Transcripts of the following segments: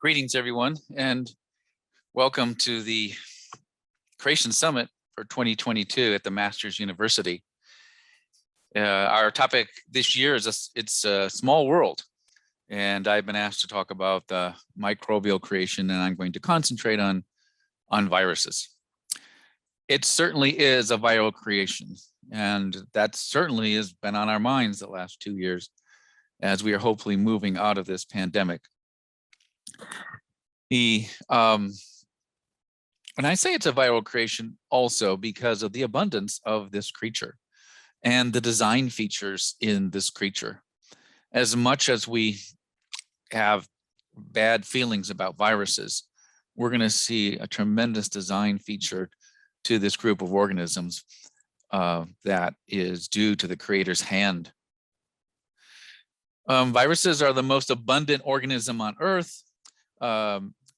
Greetings, everyone, and welcome to the Creation Summit for 2022 at the Masters University. Our topic this year is it's a small world, and I've been asked to talk about the microbial creation, and I'm going to concentrate on viruses. It certainly is a viral creation, and that certainly has been on our minds the last 2 years as we are hopefully moving out of this pandemic. And I say it's a viral creation also because of the abundance of this creature and the design features in this creature. As much as we have bad feelings about viruses, we're going to see a tremendous design feature to this group of organisms that is due to the creator's hand. Viruses are the most abundant organism on Earth.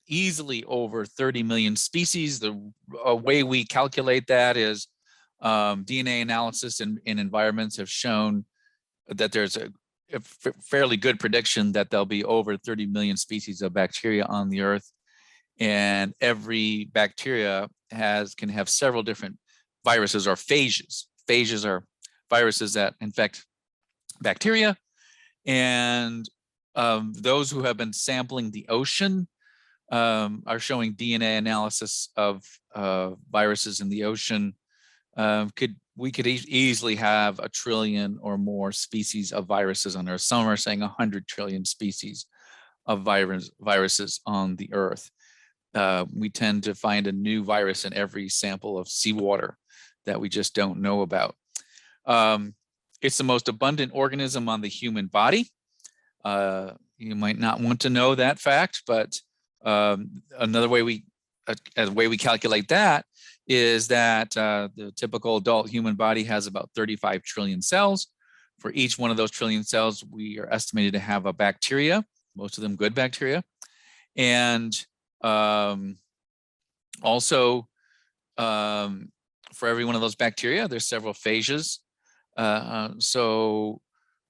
Easily over 30 million species. The way we calculate that is DNA analysis in environments have shown that there's a fairly good prediction that there'll be over 30 million species of bacteria on the Earth. And every bacteria can have several different viruses or phages. Phages are viruses that infect bacteria. And those who have been sampling the ocean are showing DNA analysis of viruses in the ocean. We could easily have 1 trillion or more species of viruses on Earth. Some are saying 100 trillion species of viruses on the Earth. We tend to find a new virus in every sample of seawater that we just don't know about. It's the most abundant organism on the human body. You might not want to know that fact, but another way we calculate that is that the typical adult human body has about 35 trillion cells. For each one of those trillion cells, we are estimated to have a bacteria, most of them good bacteria. And also, for every one of those bacteria, there's several phages. So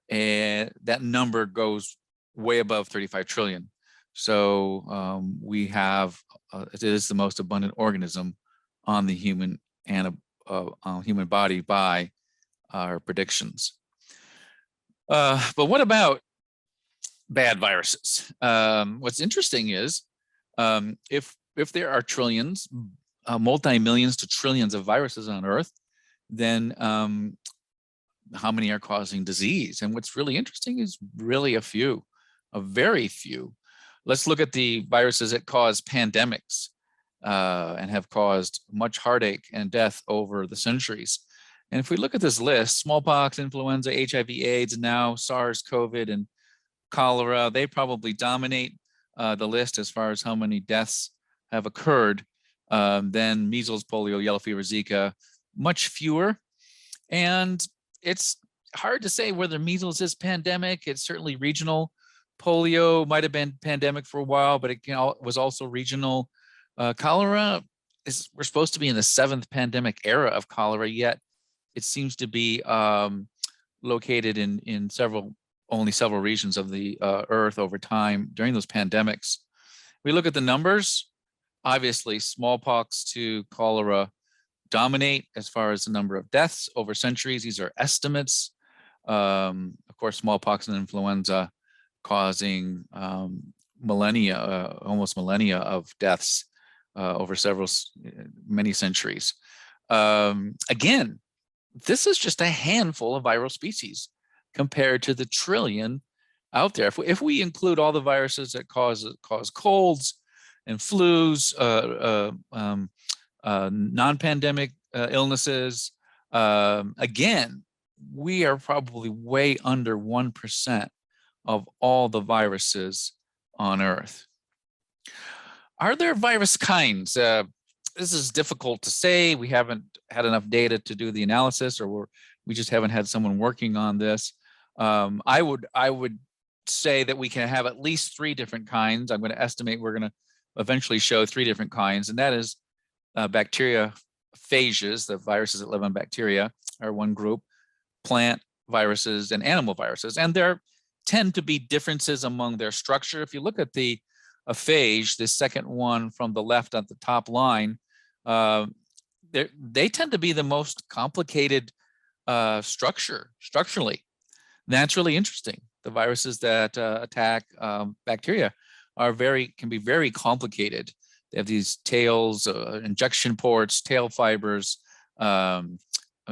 that number goes way above 35 trillion. So we have, it is the most abundant organism on the human body by our predictions. But what about bad viruses? What's interesting is if there are trillions, multi-millions to trillions of viruses on Earth, then how many are causing disease? And what's really interesting is really a very few. Let's look at the viruses that cause pandemics and have caused much heartache and death over the centuries. And if we look at this list, smallpox, influenza, HIV, AIDS, now SARS, COVID, and cholera, they probably dominate the list as far as how many deaths have occurred. Then measles, polio, yellow fever, Zika, much fewer. And it's hard to say whether measles is pandemic. It's certainly regional. Polio might have been pandemic for a while, but it was also regional. Cholera we're supposed to be in the 7th pandemic era of cholera, yet it seems to be located in only several regions of the Earth over time during those pandemics. We look at the numbers. Obviously, smallpox to cholera dominate as far as the number of deaths over centuries. These are estimates. Of course, smallpox and influenza causing almost millennia of deaths over many centuries. Again, this is just a handful of viral species compared to the trillion out there. If we include all the viruses that cause colds and flus, non-pandemic illnesses, again, we are probably way under 1% of all the viruses on Earth. Are there virus kinds? This is difficult to say. We haven't had enough data to do the analysis, or we just haven't had someone working on this. I would say that we can have at least 3 different kinds. I'm going to estimate we're going to eventually show 3 different kinds, and that is bacteria phages, the viruses that live on bacteria, are one group, plant viruses and animal viruses. And there tend to be differences among their structure. If you look at the a phage, the second one from the left at the top line, they tend to be the most complicated structurally. That's really interesting. The viruses that attack bacteria can be very complicated. They have these tails, injection ports, tail fibers,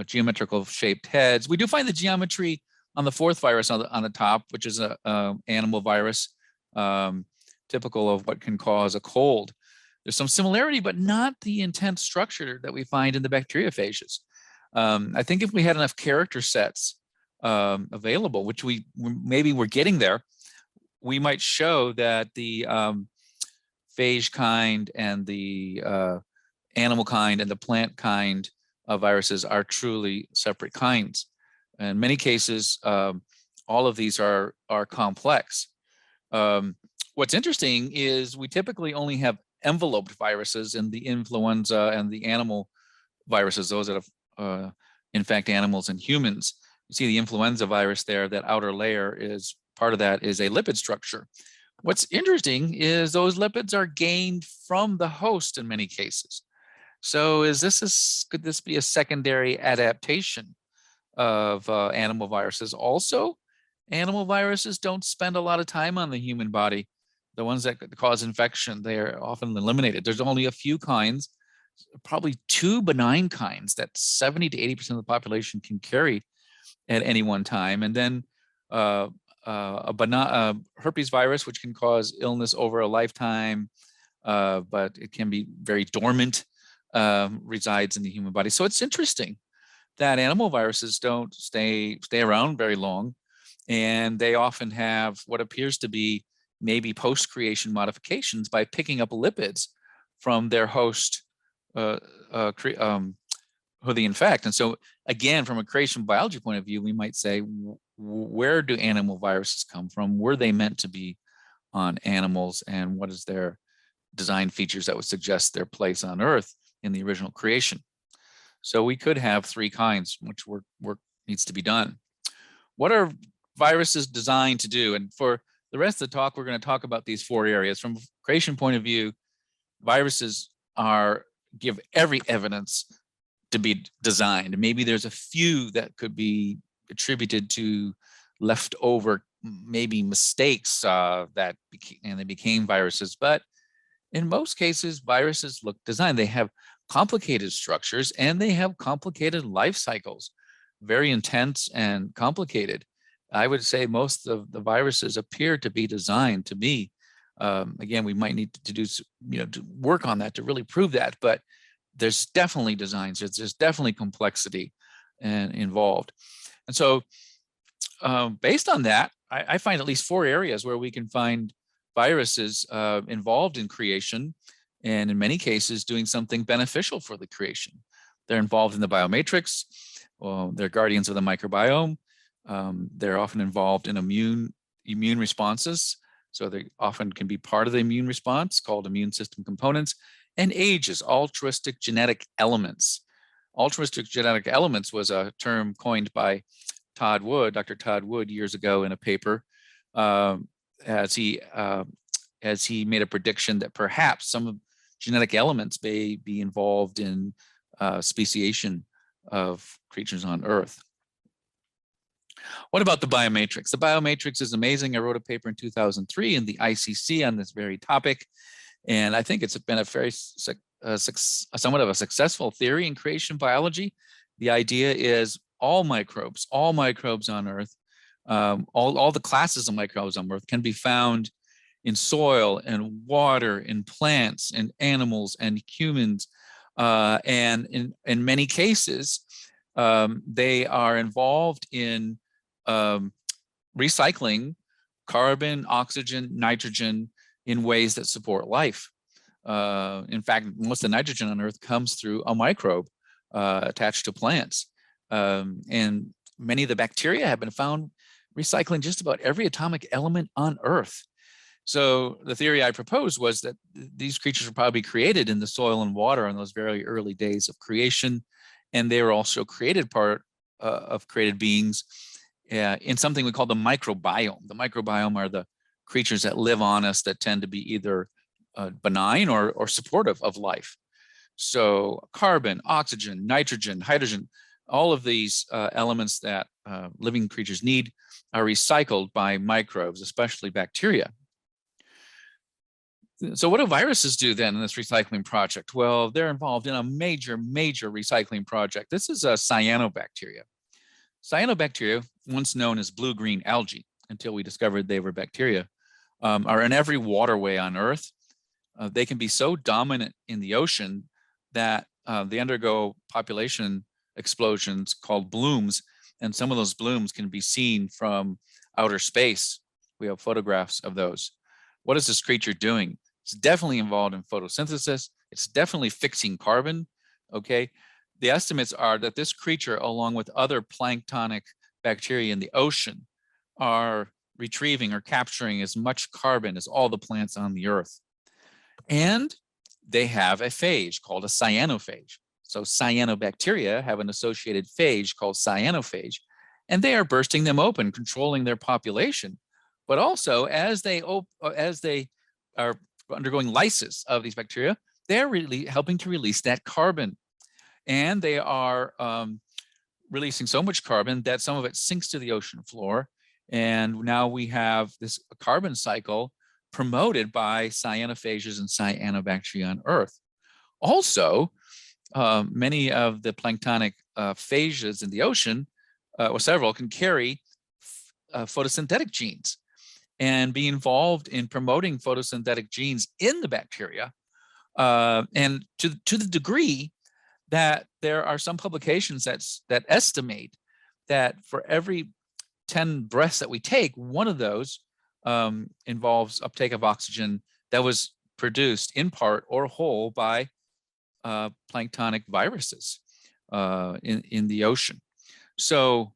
geometrical shaped heads. We do find the geometry on the fourth virus on the top, which is a animal virus, typical of what can cause a cold. There's some similarity, but not the intense structure that we find in the bacteriophages. I think if we had enough character sets available, which maybe we're getting there, we might show that the phage kind and the animal kind and the plant kind of viruses are truly separate kinds. In many cases, all of these are complex. What's interesting is we typically only have enveloped viruses in the influenza and the animal viruses, those that have infect animals and humans. You see the influenza virus there, that outer layer is part of that is a lipid structure. What's interesting is those lipids are gained from the host in many cases. So could this be a secondary adaptation of animal viruses? Also, animal viruses don't spend a lot of time on the human body. The ones that cause infection, they are often eliminated. There's only a few kinds, probably 2 benign kinds that 70 to 80% of the population can carry at any one time. And then herpes virus, which can cause illness over a lifetime, but it can be very dormant, resides in the human body. So it's interesting that animal viruses don't stay around very long, and they often have what appears to be maybe post-creation modifications by picking up lipids from their host who they infect. And so again, from a creation biology point of view, we might say, where do animal viruses come from? Were they meant to be on animals? And what is their design features that would suggest their place on Earth in the original creation? So we could have 3 kinds, which work needs to be done. What are viruses designed to do? And for the rest of the talk, we're going to talk about these 4 areas. From a creation point of view, viruses give every evidence to be designed. Maybe there's a few that could be attributed to leftover, maybe mistakes they became viruses. But in most cases, viruses look designed. They have complicated structures and they have complicated life cycles, very intense and complicated. I would say most of the viruses appear to be designed to be. Again, we might need to do, to work on that to really prove that. But there's definitely designs. There's definitely complexity involved. And so based on that, I find at least 4 areas where we can find viruses involved in creation, and in many cases doing something beneficial for the creation. They're involved in the biomatrix. They're guardians of the microbiome. They're often involved in immune responses. So they often can be part of the immune response, called immune system components. And ages, altruistic genetic elements. Altruistic genetic elements was a term coined by Dr. Todd Wood, years ago in a paper, as he made a prediction that perhaps some genetic elements may be involved in speciation of creatures on Earth. What about the biomatrix? The biomatrix is amazing. I wrote a paper in 2003 in the ICC on this very topic. And I think it's been a very somewhat of a successful theory in creation biology. The idea is all microbes on Earth, all the classes of microbes on Earth can be found in soil and water, in plants and animals and humans. And in many cases, they are involved in recycling carbon, oxygen, nitrogen in ways that support life. In fact, most of the nitrogen on Earth comes through a microbe attached to plants. And many of the bacteria have been found recycling just about every atomic element on Earth. So the theory I proposed was that these creatures were probably created in the soil and water in those very early days of creation. And they were also created part of created beings in something we call the microbiome. The microbiome are the creatures that live on us that tend to be either benign or supportive of life. So carbon, oxygen, nitrogen, hydrogen, all of these elements that living creatures need are recycled by microbes, especially bacteria. So what do viruses do then in this recycling project? Well, they're involved in a major recycling project. This is a cyanobacteria. Cyanobacteria, once known as blue-green algae, until we discovered they were bacteria, are in every waterway on Earth. They can be so dominant in the ocean that they undergo population explosions called blooms, and some of those blooms can be seen from outer space. We have photographs of those. What is this creature doing? It's definitely involved in photosynthesis. It's definitely fixing carbon, okay? The estimates are that this creature, along with other planktonic bacteria in the ocean, are retrieving or capturing as much carbon as all the plants on the Earth. And they have a phage called a cyanophage. So cyanobacteria have an associated phage called cyanophage, and they are bursting them open, controlling their population. But also, as they are undergoing lysis of these bacteria, they're really helping to release that carbon. And they are releasing so much carbon that some of it sinks to the ocean floor. And now we have this carbon cycle promoted by cyanophages and cyanobacteria on Earth. Also, many of the planktonic phages in the ocean, or several, can carry photosynthetic genes and be involved in promoting photosynthetic genes in the bacteria. And to the degree that there are some publications that estimate that for every 10 breaths that we take, one of those involves uptake of oxygen that was produced in part or whole by planktonic viruses in the ocean. So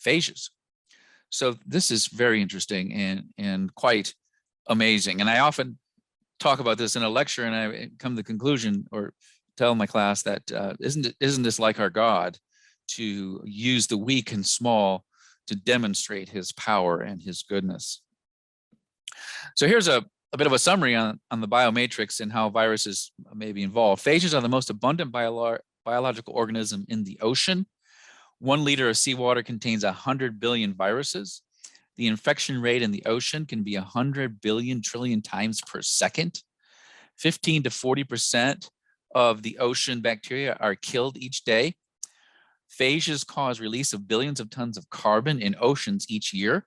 phages. So this is very interesting and quite amazing. And I often talk about this in a lecture, and I come to the conclusion or tell my class that isn't this like our God to use the weak and small to demonstrate his power and his goodness. So here's a bit of a summary on the biomatrix and how viruses may be involved. Phages are the most abundant biological organism in the ocean. 1 liter of seawater contains 100 billion viruses. The infection rate in the ocean can be 100 billion trillion times per second. 15 to 40% of the ocean bacteria are killed each day. Phages cause release of billions of tons of carbon in oceans each year.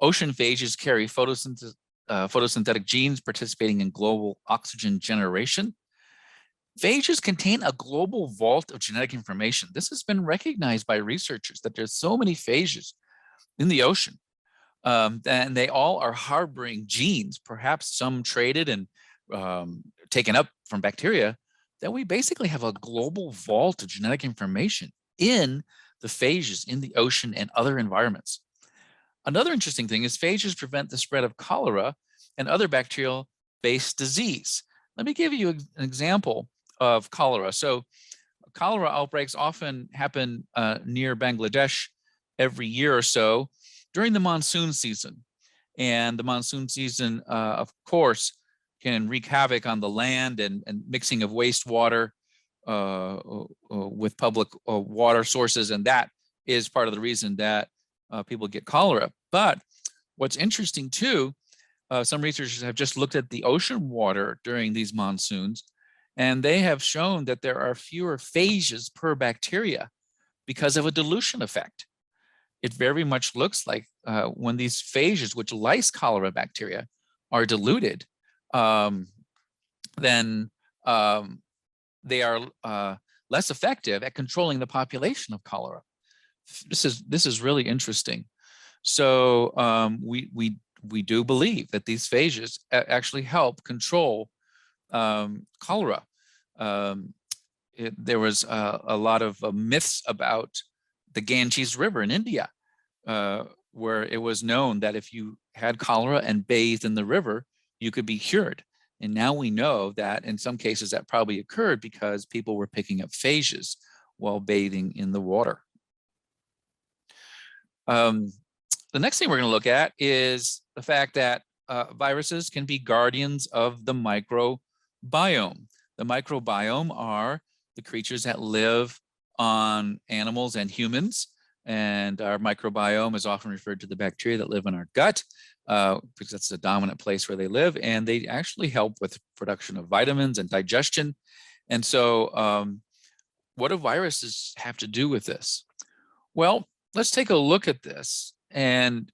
Ocean phages carry photosynthetic genes participating in global oxygen generation. Phages contain a global vault of genetic information. This has been recognized by researchers that there's so many phages in the ocean, and they all are harboring genes, perhaps some traded and taken up from bacteria, that we basically have a global vault of genetic information in the phages in the ocean and other environments. Another interesting thing is phages prevent the spread of cholera and other bacterial-based disease. Let me give you an example of cholera. So cholera outbreaks often happen near Bangladesh every year or so during the monsoon season. And the monsoon season, of course, can wreak havoc on the land and mixing of wastewater with public water sources. And that is part of the reason that people get cholera. But what's interesting too, some researchers have just looked at the ocean water during these monsoons, and they have shown that there are fewer phages per bacteria because of a dilution effect. It very much looks like when these phages, which lyse cholera bacteria, are diluted, then they are less effective at controlling the population of cholera. This is really interesting. So we do believe that these phages actually help control cholera. There was a lot of myths about the Ganges River in India, where it was known that if you had cholera and bathed in the river, you could be cured. And now we know that in some cases that probably occurred because people were picking up phages while bathing in the water. The next thing we're going to look at is the fact that viruses can be guardians of the microbiome. The microbiome are the creatures that live on animals and humans. And our microbiome is often referred to the bacteria that live in our gut, because that's the dominant place where they live. And they actually help with production of vitamins and digestion. And so what do viruses have to do with this? Well, let's take a look at this and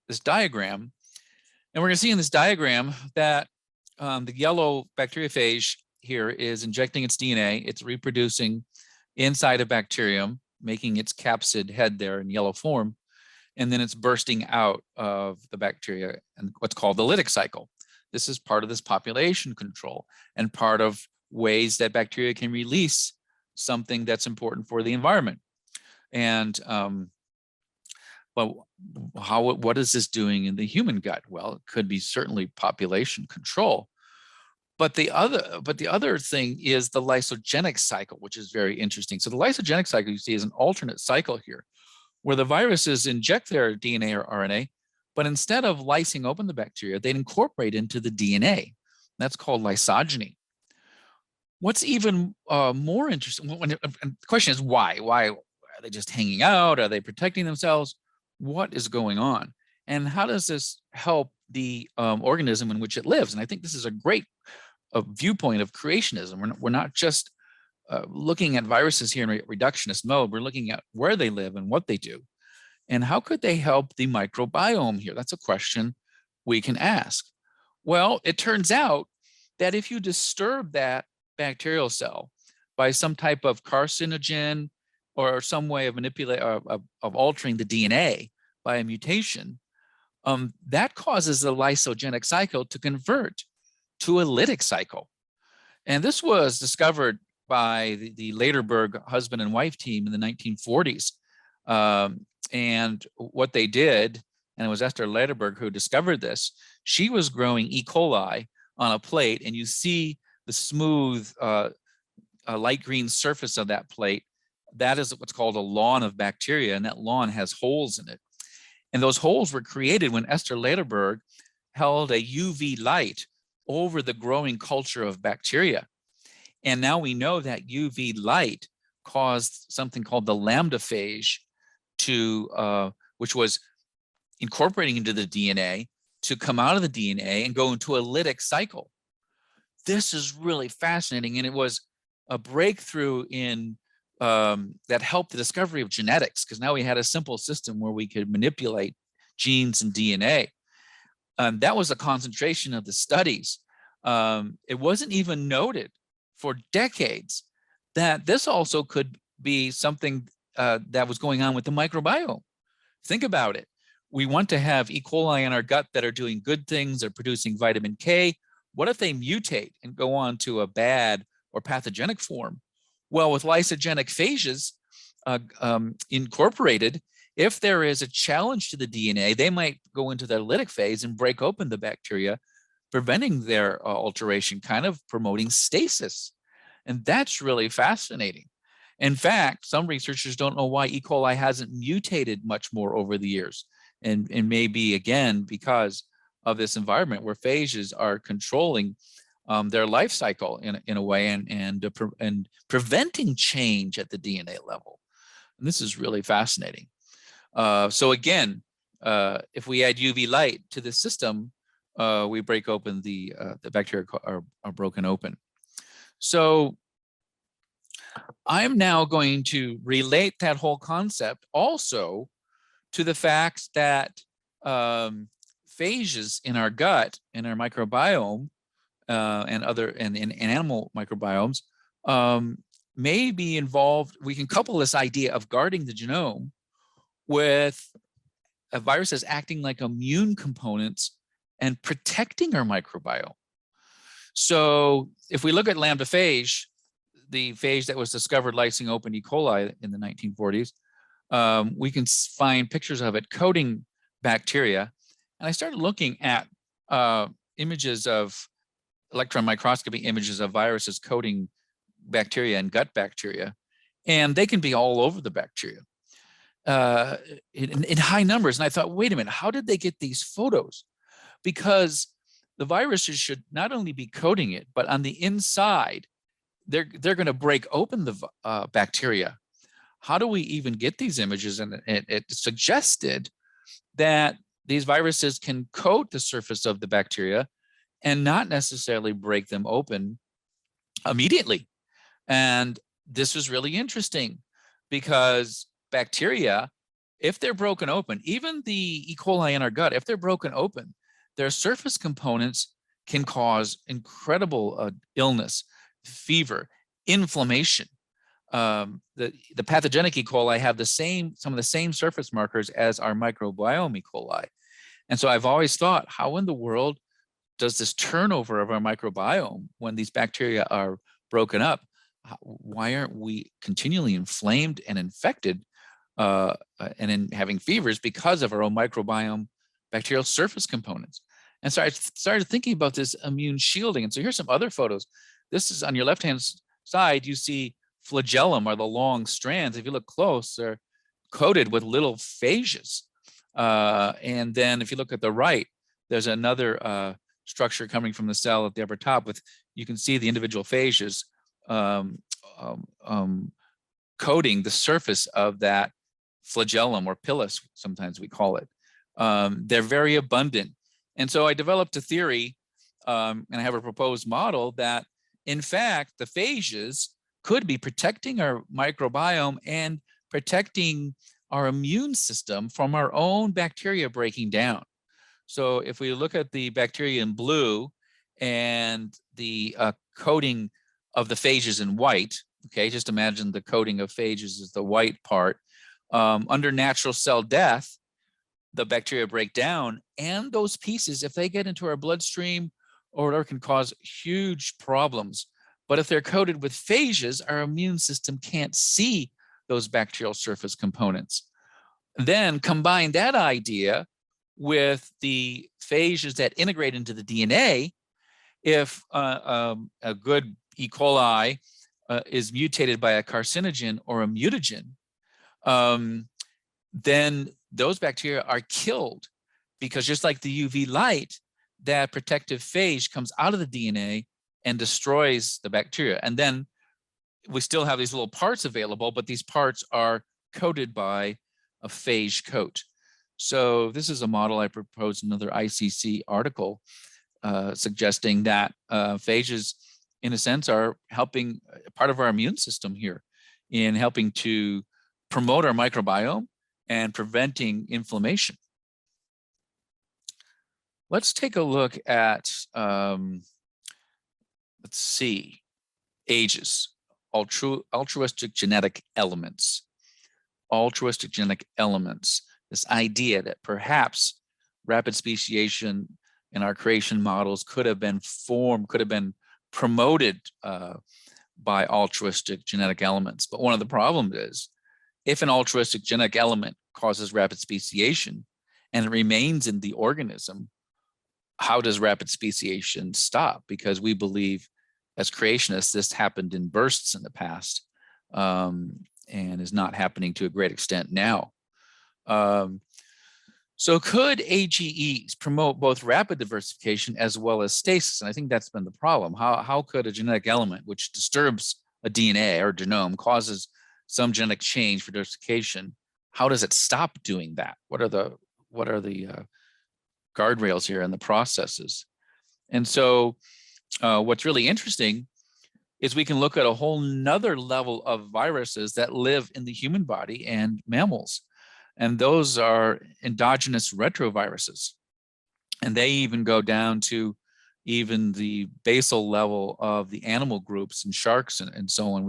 this diagram. And we're going to see in this diagram that the yellow bacteriophage here is injecting its DNA. It's reproducing inside a bacterium, making its capsid head there in yellow form. And then it's bursting out of the bacteria and what's called the lytic cycle. This is part of this population control and part of ways that bacteria can release something that's important for the environment. And but what is this doing in the human gut? Well, it could be certainly population control. But the other thing is the lysogenic cycle, which is very interesting. So the lysogenic cycle you see is an alternate cycle here, where the viruses inject their DNA or RNA, but instead of lysing open the bacteria, they incorporate into the DNA. That's called lysogeny. What's even more interesting, and the question is why? Why are they just hanging out? Are they protecting themselves? What is going on? And how does this help the organism in which it lives? And I think this is a great viewpoint of creationism. We're not just looking at viruses here in reductionist mode. We're looking at where they live and what they do. And how could they help the microbiome here? That's a question we can ask. Well, it turns out that if you disturb that bacterial cell by some type of carcinogen or some way of manipulating of altering the DNA by a mutation, that causes the lysogenic cycle to convert to a lytic cycle. And this was discovered by the Lederberg husband and wife team in the 1940s. And what they did, and it was Esther Lederberg who discovered this, she was growing E. coli on a plate, and you see the smooth light green surface of that plate. That is what's called a lawn of bacteria, and that lawn has holes in it. And those holes were created when Esther Lederberg held a UV light over the growing culture of bacteria. And now we know that UV light caused something called the lambda phage to, which was incorporating into the DNA, to come out of the DNA and go into a lytic cycle. This is really fascinating. And it was a breakthrough in that helped the discovery of genetics, because now we had a simple system where we could manipulate genes and DNA. That was a concentration of the studies. It wasn't even noted for decades that this also could be something that was going on with the microbiome. Think about it. We want to have E. coli in our gut that are doing good things, they're producing vitamin K. What if they mutate and go on to a bad or pathogenic form? Well, with lysogenic phages incorporated, if there is a challenge to the DNA, they might go into their lytic phase and break open the bacteria, preventing their alteration, kind of promoting stasis. And that's really fascinating. In fact, some researchers don't know why E. coli hasn't mutated much more over the years. And maybe, again, because of this environment where phages are controlling their life cycle in a way and preventing change at the DNA level. And this is really fascinating. So again, if we add UV light to the system, we break open the bacteria are broken open. So I'm now going to relate that whole concept also to the fact that phages in our gut, in our microbiome, and in animal microbiomes may be involved. We can couple this idea of guarding the genome with viruses acting like immune components and protecting our microbiome. So if we look at lambda phage, the phage that was discovered lysing open E. coli in the 1940s, we can find pictures of it coating bacteria. And I started looking at images of electron microscopy images of viruses coating bacteria and gut bacteria, and they can be all over the bacteria. uh, in high numbers. And I thought, wait a minute, how did they get these photos? Because the viruses should not only be coating it, but on the inside, they're going to break open the bacteria. How do we even get these images? And it suggested that these viruses can coat the surface of the bacteria and not necessarily break them open immediately. And this was really interesting because bacteria, if they're broken open, even the E. coli in our gut, if they're broken open, their surface components can cause incredible illness, fever, inflammation. The pathogenic E. coli have some of the same surface markers as our microbiome E. coli. And so I've always thought, how in the world does this turnover of our microbiome, when these bacteria are broken up, why aren't we continually inflamed and infected and in having fevers because of our own microbiome bacterial surface components? And so I started thinking about this immune shielding. And so here's some other photos. This is on your left-hand side, you see flagellum, or the long strands. If you look close, they're coated with little phages. And then if you look at the right, there's another structure coming from the cell at the upper top with, you can see the individual phages coating the surface of that flagellum, or pilus, sometimes we call it. They're very abundant. And so I developed a theory, and I have a proposed model that, in fact, the phages could be protecting our microbiome and protecting our immune system from our own bacteria breaking down. So if we look at the bacteria in blue and the coating of the phages in white, okay, just imagine the coating of phages is the white part. Under natural cell death, the bacteria break down, and those pieces, if they get into our bloodstream or whatever, can cause huge problems. But if they're coated with phages, our immune system can't see those bacterial surface components. Then combine that idea with the phages that integrate into the DNA. If a good E. coli is mutated by a carcinogen or a mutagen, then those bacteria are killed, because just like the UV light, that protective phage comes out of the DNA and destroys the bacteria. And then we still have these little parts available, but these parts are coated by a phage coat. So this is a model I proposed in another ICC article, suggesting that phages, in a sense, are helping part of our immune system here in helping to promote our microbiome and preventing inflammation. Let's take a look at, let's see, AGEs, altruistic genetic elements. Altruistic genetic elements, this idea that perhaps rapid speciation in our creation models could have been promoted by altruistic genetic elements. But one of the problems is, if an altruistic genetic element causes rapid speciation and it remains in the organism, how does rapid speciation stop? Because we believe as creationists, this happened in bursts in the past, and is not happening to a great extent now. So could AGEs promote both rapid diversification as well as stasis? And I think that's been the problem. How could a genetic element which disturbs a DNA or genome, causes some genetic change for diversification, how does it stop doing that? What are the guardrails here and the processes? And so what's really interesting is we can look at a whole nother level of viruses that live in the human body and mammals. And those are endogenous retroviruses. And they even go down to even the basal level of the animal groups and sharks and so on.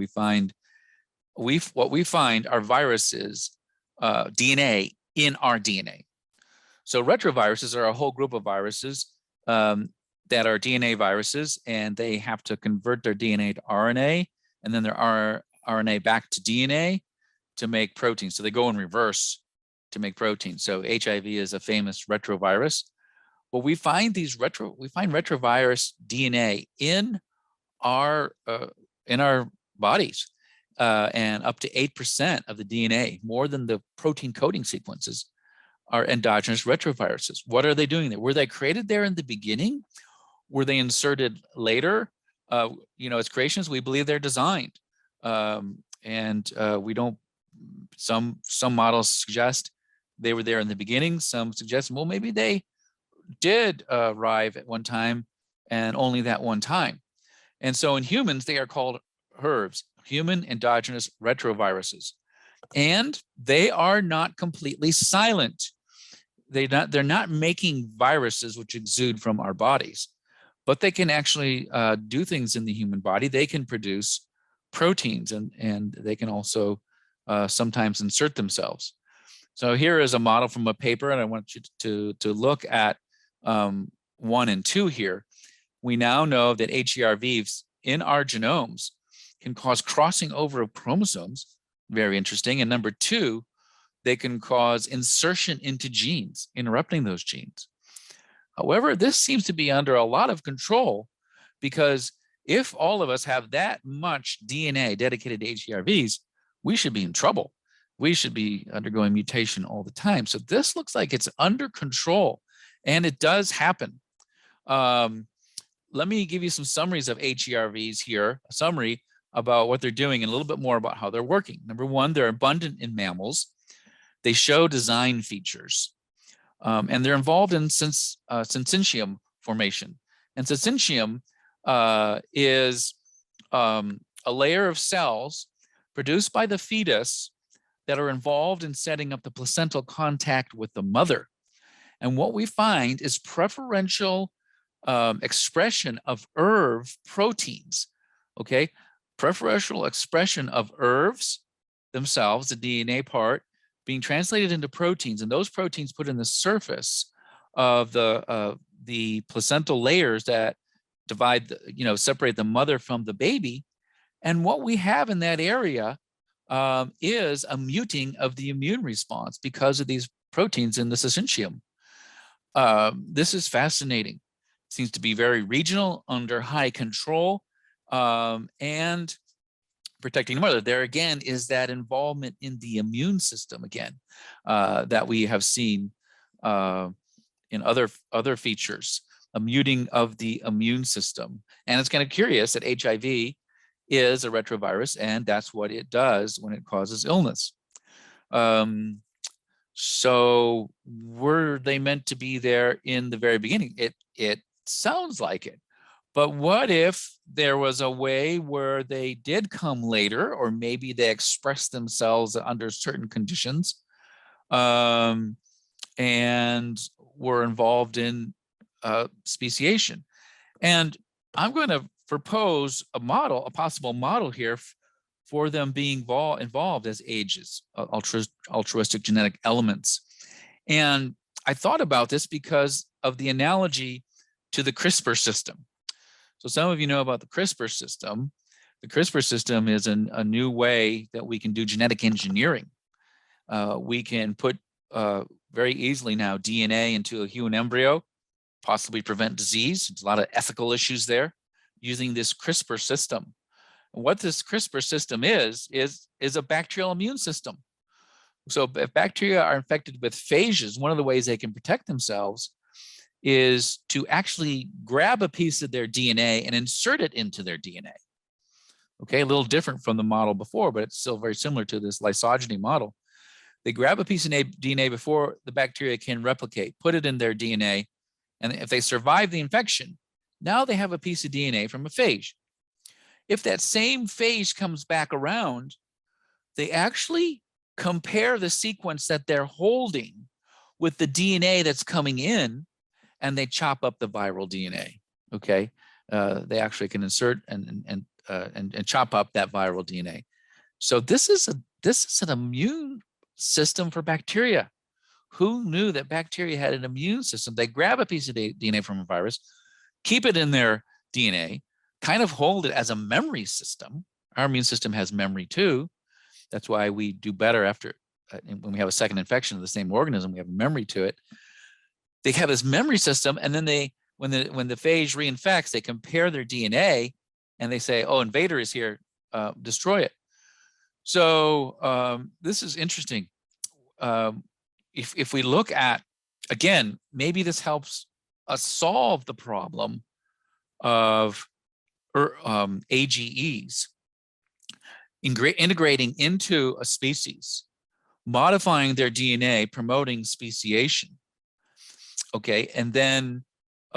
What we find are viruses, DNA in our DNA. So retroviruses are a whole group of viruses that are DNA viruses, and they have to convert their DNA to RNA, and then their RNA back to DNA to make protein. So they go in reverse to make protein. So HIV is a famous retrovirus. Well, we find retrovirus DNA in our bodies, and up to 8% of the DNA, more than the protein coding sequences, are endogenous retroviruses. What are they doing there? Were they created there in the beginning? Were they inserted later? As creationists, we believe they're designed. We don't, some models suggest they were there in the beginning. Some suggest, well, maybe they did arrive at one time and only that one time. And so in humans, they are called HERVs, human endogenous retroviruses. And they are not completely silent. They're not making viruses which exude from our bodies, but they can actually do things in the human body. They can produce proteins, and they can also sometimes insert themselves. So here is a model from a paper, and I want you to look at 1 and 2 here. We now know that HERVs in our genomes can cause crossing over of chromosomes. Very interesting. And number 2, they can cause insertion into genes, interrupting those genes. However, this seems to be under a lot of control, because if all of us have that much DNA dedicated to HERVs, we should be in trouble. We should be undergoing mutation all the time. So this looks like it's under control, and it does happen. Let me give you some summaries of HERVs here, a summary about what they're doing and a little bit more about how they're working. Number 1, they're abundant in mammals. They show design features, and they're involved in syncytium formation. And syncytium is a layer of cells produced by the fetus that are involved in setting up the placental contact with the mother. And what we find is preferential expression of ERV proteins, okay? Preferential expression of ERVs themselves, the DNA part, being translated into proteins, and those proteins put in the surface of the placental layers that divide, separate the mother from the baby. And what we have in that area is a muting of the immune response because of these proteins in the syncytium. This is fascinating. It seems to be very regional, under high control, and protecting the mother. There again is that involvement in the immune system again that we have seen in other features, a muting of the immune system. And it's kind of curious that HIV is a retrovirus, and that's what it does when it causes illness. So were they meant to be there in the very beginning? It sounds like it. But what if there was a way where they did come later, or maybe they expressed themselves under certain conditions and were involved in speciation? And I'm going to propose a possible model here for them being involved as ages, altruistic genetic elements. And I thought about this because of the analogy to the CRISPR system. So some of you know about the CRISPR system. The CRISPR system is a new way that we can do genetic engineering. We can put very easily now DNA into a human embryo, possibly prevent disease. There's a lot of ethical issues there using this CRISPR system. And what this CRISPR system is a bacterial immune system. So if bacteria are infected with phages, one of the ways they can protect themselves is to actually grab a piece of their DNA and insert it into their DNA. Okay, a little different from the model before, but it's still very similar to this lysogeny model. They grab a piece of DNA before the bacteria can replicate, put it in their DNA, and if they survive the infection, now they have a piece of DNA from a phage. If that same phage comes back around, they actually compare the sequence that they're holding with the DNA that's coming in, and they chop up the viral DNA. Okay, they actually can insert and chop up that viral DNA. So this is an immune system for bacteria. Who knew that bacteria had an immune system? They grab a piece of DNA from a virus, keep it in their DNA, kind of hold it as a memory system. Our immune system has memory too. That's why we do better after when we have a second infection of the same organism. We have a memory to it. They have this memory system, and then when the phage reinfects, they compare their DNA and they say, "Oh, invader is here, destroy it." So this is interesting. If we look at, again, maybe this helps us solve the problem of AGEs integrating into a species, modifying their DNA, promoting speciation. Okay, and then,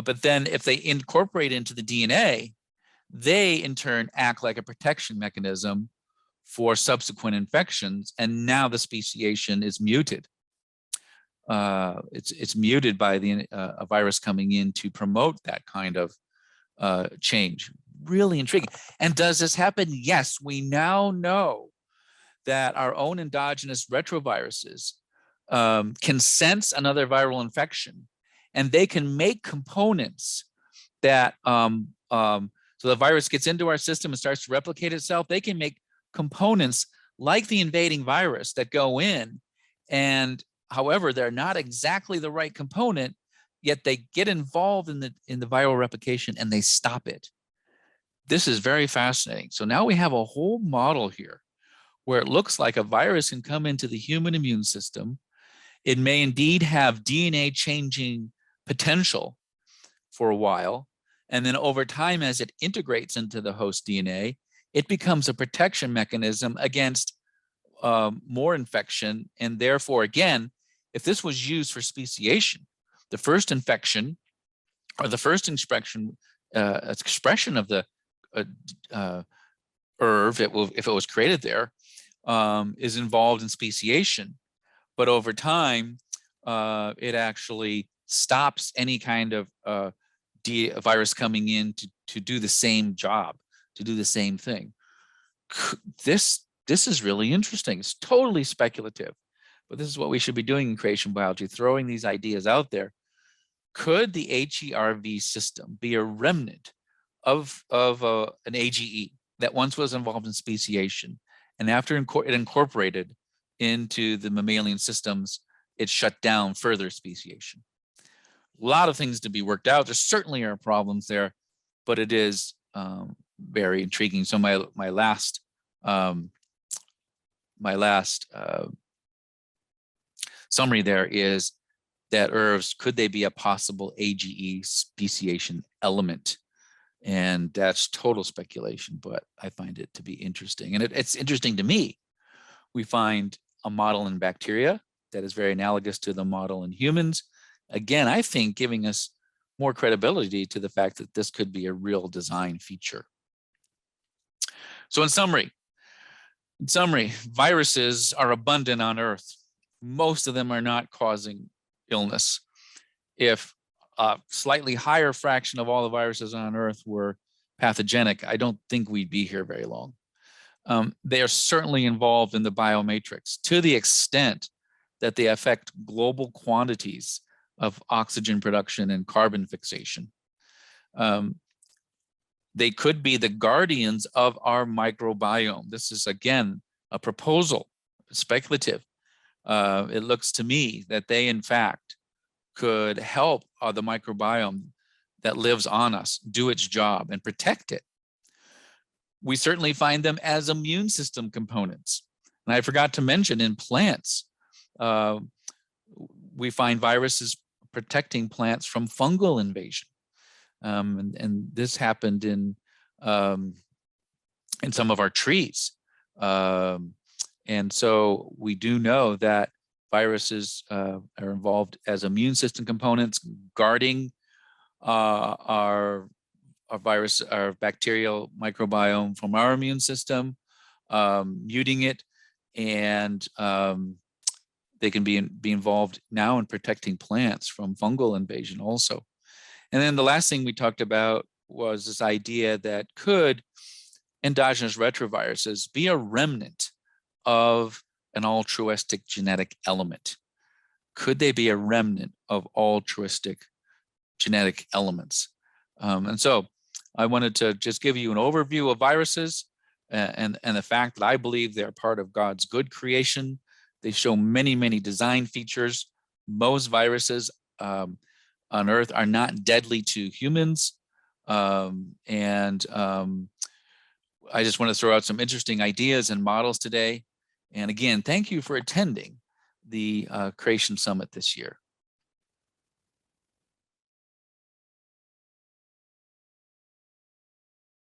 but then if they incorporate into the DNA, they in turn act like a protection mechanism for subsequent infections, and now the speciation is muted. It's muted by a virus coming in to promote that kind of change. Really intriguing. And does this happen? Yes, we now know that our own endogenous retroviruses can sense another viral infection, and they can make components that, so the virus gets into our system and starts to replicate itself. They can make components like the invading virus that go in, and however, they're not exactly the right component, yet they get involved in the viral replication and they stop it. This is very fascinating. So now we have a whole model here where it looks like a virus can come into the human immune system. It may indeed have DNA changing potential for a while. And then over time, as it integrates into the host DNA, it becomes a protection mechanism against more infection. And therefore, again, if this was used for speciation, the first infection or the first expression of the ERV, if it was created there, is involved in speciation. But over time, it actually stops any kind of virus coming in to do the same job, to do the same thing. This is really interesting. It's totally speculative, but this is what we should be doing in creation biology, throwing these ideas out there. Could the HERV system be a remnant of an AGE that once was involved in speciation, and after it incorporated into the mammalian systems, it shut down further speciation? A lot of things to be worked out. There certainly are problems there, but it is very intriguing. So my last summary there is that ERVs, could they be a possible AGE speciation element? And that's total speculation, but I find it to be interesting. And it's interesting to me. We find a model in bacteria that is very analogous to the model in humans. Again, I think giving us more credibility to the fact that this could be a real design feature. So in summary, viruses are abundant on Earth. Most of them are not causing illness. If a slightly higher fraction of all the viruses on Earth were pathogenic, I don't think we'd be here very long. They are certainly involved in the biomatrix to the extent that they affect global quantities of oxygen production and carbon fixation. They could be the guardians of our microbiome. This is, again, a proposal, speculative. It looks to me that they, in fact, could help the microbiome that lives on us do its job and protect it. We certainly find them as immune system components. And I forgot to mention, in plants, we find viruses protecting plants from fungal invasion. And this happened in some of our trees. And so we do know that viruses are involved as immune system components, guarding our bacterial microbiome from our immune system, muting it, and they can be involved now in protecting plants from fungal invasion also. And then the last thing we talked about was this idea that could endogenous retroviruses be a remnant of an altruistic genetic element? Could they be a remnant of altruistic genetic elements? And so I wanted to just give you an overview of viruses and the fact that I believe they're part of God's good creation. They show many, many design features. Most viruses on Earth are not deadly to humans. I just want to throw out some interesting ideas and models today. And again, thank you for attending the Creation Summit this year.